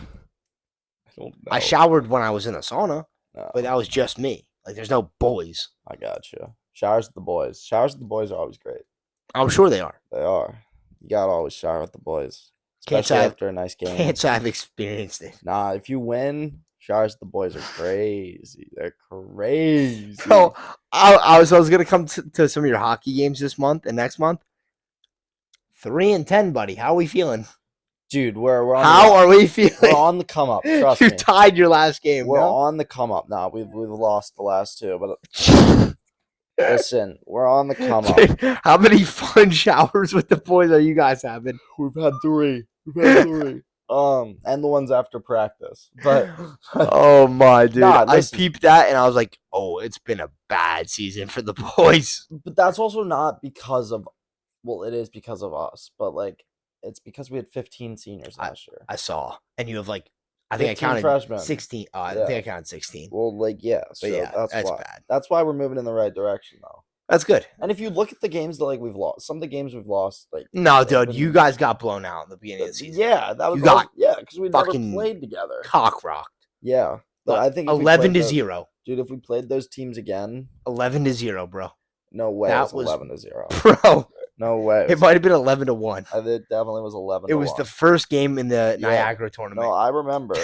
don't know. I showered when I was in a sauna, No, but that was just me. Like, there's no boys. I got you. Showers with the boys. Showers with the boys are always great. I'm sure they are. They are. You gotta always shower with the boys, Can't especially say I've- after a nice game. Can't say I've experienced it. Nah, if you win, showers with the boys are crazy. They're crazy. So I was gonna come to some of your hockey games this month and next month. 3-10, buddy. How are we feeling? Dude, we're on How are we we're feeling? on the come up. Trust You me. tied your last game. We're No? on the come up. Nah, we've lost the last two, but listen, we're on the come up. Dude, how many fun showers with the boys are you guys having? We've had three. And the ones after practice. But Oh my dude. Nah, I listen. peeped that and I was like, oh, it's been a bad season for the boys. but that's also not because of Well, it is because of us, but like it's because we had 15 seniors last year. I saw, and you have like I think I 15 counted freshmen. 16. I Yeah. think I counted 16. Well, like yeah, so But yeah, that's why. bad. That's why we're moving in the right direction, though. That's good. And if you look at the games that like we've lost, some of the games we've lost, like No, they've dude, been- you guys got blown out in the beginning of the season. Yeah, that was You got because we never fucking played together. Cock rocked. Yeah, but I think if we 11 to played 0. dude. If we played those teams again, 11 to 0, bro. no way. That It was was- 11 to 0. Bro, No way. it might have been 11 to 1. It definitely was 11. It to was 1. the first game in the Yeah. Niagara tournament. No, I remember.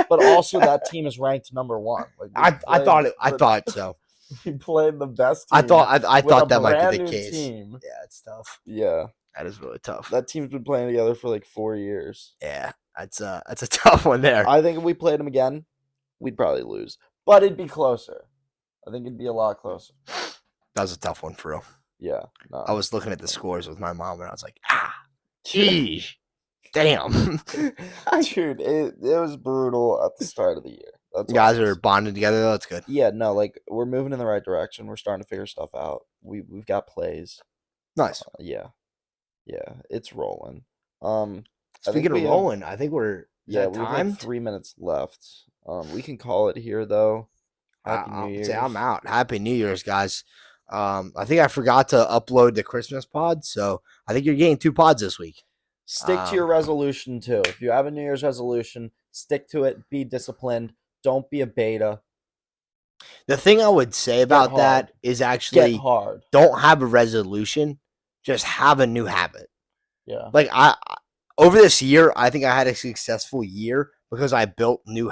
But also that team is ranked number 1. Like I thought so. we played the best team. I thought with thought a that might be brand the new case. Team. Yeah, it's tough. Yeah, That is really tough. that team's been playing together for like 4 years. Yeah, that's a tough one there. I think if we played them again, we'd probably lose, but it'd be closer. I think it'd be a lot closer. That was a tough one for real. Yeah, no. I was looking at the scores with my mom and I was like, geez, damn. Dude, it was brutal at the start of the year. That's You guys all it are is. bonding together though. That's good. Yeah, no, like we're moving in the right direction. We're starting to figure stuff out. We've got plays. Nice. Yeah, it's rolling. I think Speaking of we have- rolling, I think we're Yeah, that we have time. like 3 minutes left. We can call it here though. Happy New Year's. I'm out. Happy New Year's, guys. I think I forgot to upload the Christmas pod, so I think you're getting 2 pods this week. Stick to your resolution too. If you have a New Year's resolution, stick to it. Be disciplined. Don't be a beta. The thing I would say about hard. that is Get actually hard. don't have a resolution, just have a new habit. Yeah. Like I over this year, I think I had a successful year because I built new